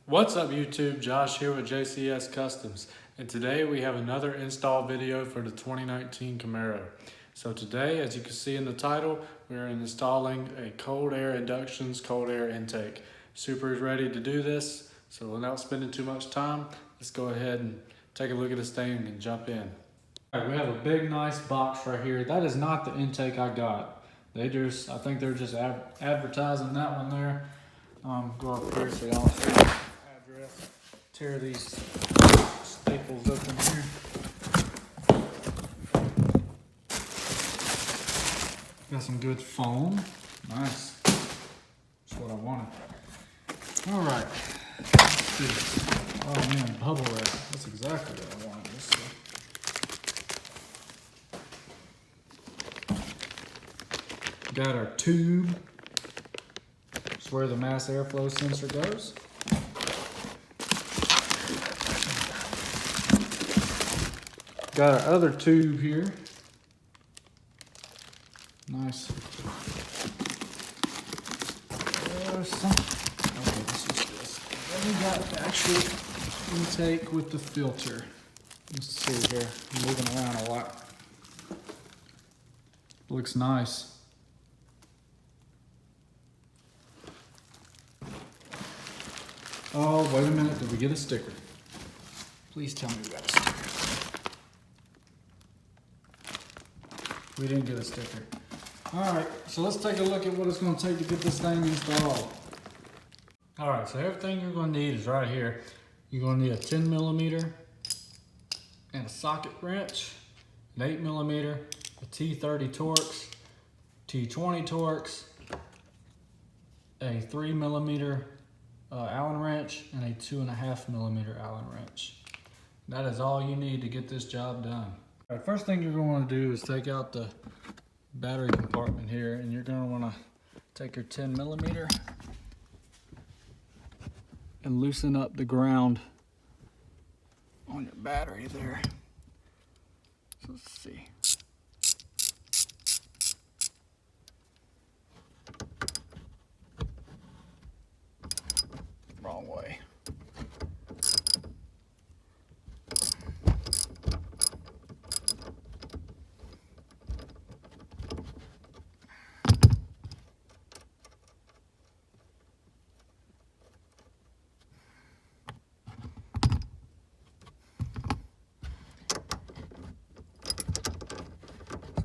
What's up YouTube, Josh here with JCS Customs, and today we have another install video for the 2019 Camaro. So today, as you can see in the title, we're installing a cold air inductions cold air intake. Super is ready to do this, so without spending too much time, let's go ahead and take a look at this thing and jump in. All right, we have a big nice box right here. That is not the intake I got. I think they're just advertising that one there. Go up here so y'all see the address. Tear these staples open here. Got some good foam. Nice. That's what I wanted. All right. Let's see. Oh man, bubble wrap. That's exactly what I wanted. Let's see. Got our tube. That's where the mass airflow sensor goes. Got our other tube here. Nice. There's some. Okay, this is this. Then we got the actual intake with the filter. Let's see here. I'm moving around a lot. Looks nice. Oh, wait a minute, did we get a sticker? Please tell me we got a sticker. We didn't get a sticker. All right, so let's take a look at what it's gonna take to get this thing installed. All right, so everything you're gonna need is right here. You're gonna need a 10 millimeter and a socket wrench, an 8 millimeter, a T30 Torx, T20 Torx, a 3 millimeter Allen wrench, and a 2.5 millimeter Allen wrench. That is all you need to get this job done. All right, first thing you're going to want to do is take out the battery compartment here, and you're going to want to take your 10 millimeter and loosen up the ground on your battery there. So let's see. Wrong way.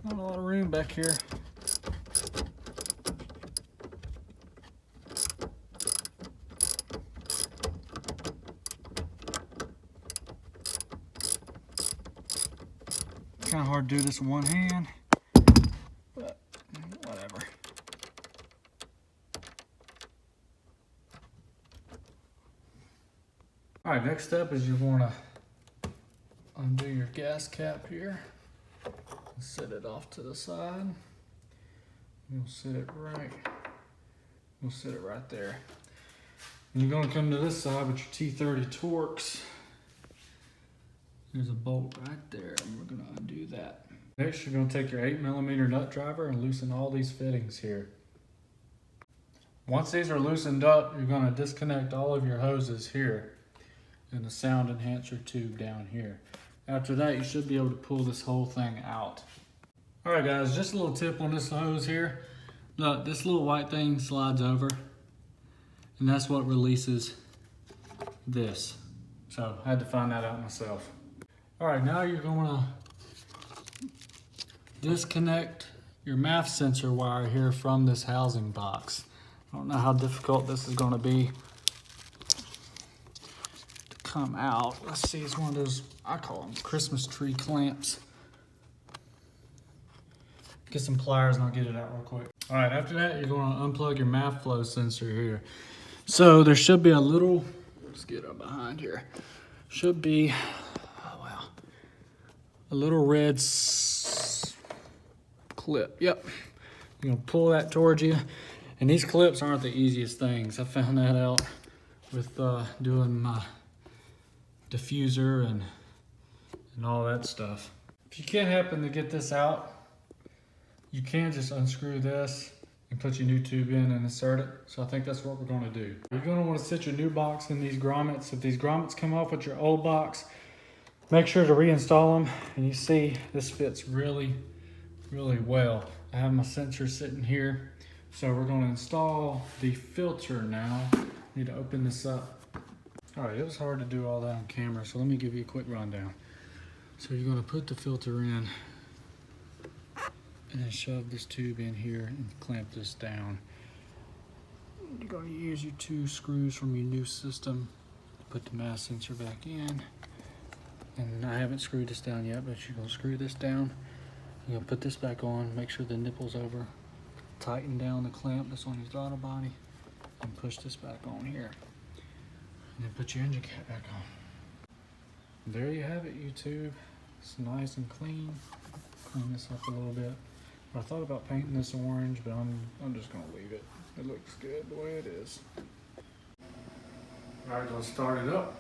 There's not a lot of room back here. Kind of hard to do this in one hand, but whatever. All right, next step is you want to undo your gas cap here and set it off to the side. You'll set it right. We'll set it right there. And you're going to come to this side with your T30 Torx. There's a bolt right there, and we're gonna undo that. Next, you're gonna take your 8 millimeter nut driver and loosen all these fittings here. Once these are loosened up, you're gonna disconnect all of your hoses here and the sound enhancer tube down here. After that, you should be able to pull this whole thing out. All right, guys, just a little tip on this hose here. Look, this little white thing slides over, and that's what releases this. So I had to find that out myself. All right, now you're gonna disconnect your MAF sensor wire here from this housing box. I don't know how difficult this is gonna be to come out. Let's see, it's one of those, I call them Christmas tree clamps. Get some pliers and I'll get it out real quick. All right, after that, you're gonna unplug your MAF flow sensor here. So there should be a little, let's get up behind here. Should be, a little red clip. Yep. You're gonna pull that towards you. And these clips aren't the easiest things. I found that out with doing my diffuser and all that stuff. If you can't happen to get this out, you can just unscrew this and put your new tube in and insert it. So I think that's what we're gonna do. You're gonna wanna sit your new box in these grommets. If these grommets come off with your old box, make sure to reinstall them. And you see this fits really, really well. I have my sensor sitting here. So we're gonna install the filter now. Need to open this up. All right, it was hard to do all that on camera, so let me give you a quick rundown. So you're gonna put the filter in and then shove this tube in here and clamp this down. You're gonna use your 2 screws from your new system to put the mass sensor back in. And I haven't screwed this down yet, but you're gonna screw this down. You're gonna put this back on, make sure the nipple's over. Tighten down the clamp that's on your throttle body and push this back on here. And then put your engine cap back on. There you have it, YouTube. It's nice and clean. Clean this up a little bit. I thought about painting this orange, but I'm just gonna leave it. It looks good the way it is. All right, let's start it up.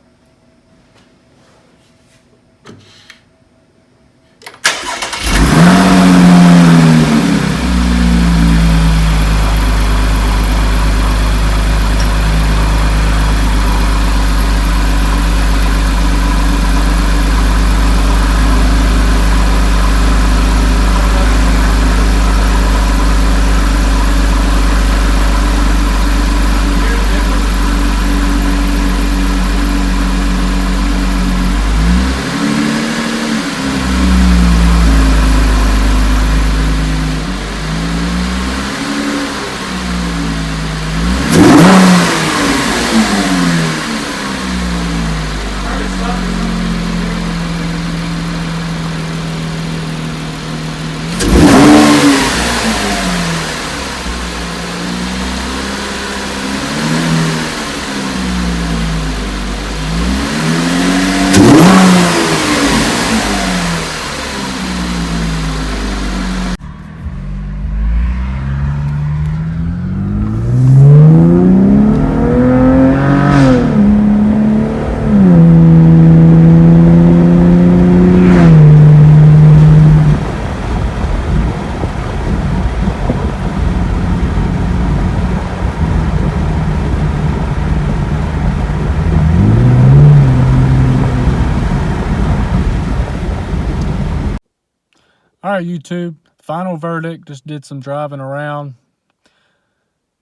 All right, YouTube, final verdict, just did some driving around.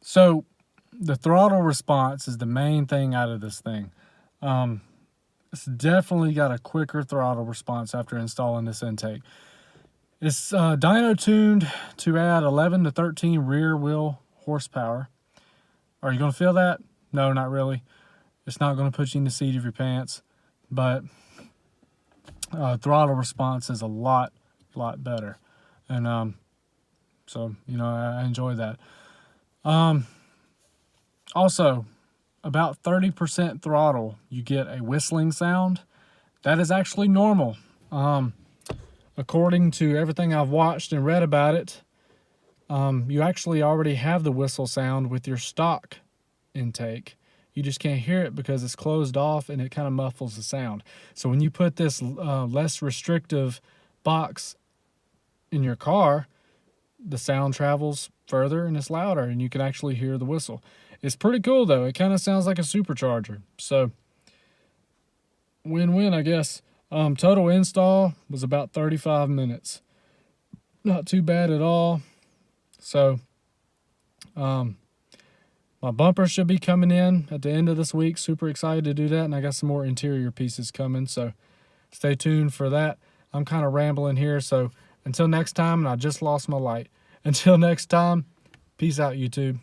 So the throttle response is the main thing out of this thing. It's definitely got a quicker throttle response after installing this intake. It's dyno tuned to add 11 to 13 rear wheel horsepower. Are you gonna feel that? No, not really. It's not gonna put you in the seat of your pants, but throttle response is a lot better. And so, you know, I enjoy that. Also, about 30% throttle, you get a whistling sound. That is actually normal. According to everything I've watched and read about it, you actually already have the whistle sound with your stock intake. You just can't hear it because it's closed off and it kind of muffles the sound. So when you put this less restrictive box in your car, the sound travels further and it's louder and you can actually hear the whistle. It's pretty cool though. It kind of sounds like a supercharger. So win-win, I guess. Total install was about 35 minutes. Not too bad at all. So my bumper should be coming in at the end of this week. Super excited to do that. And I got some more interior pieces coming. So stay tuned for that. I'm kind of rambling here. So until next time, and I just lost my light. Until next time, peace out, YouTube.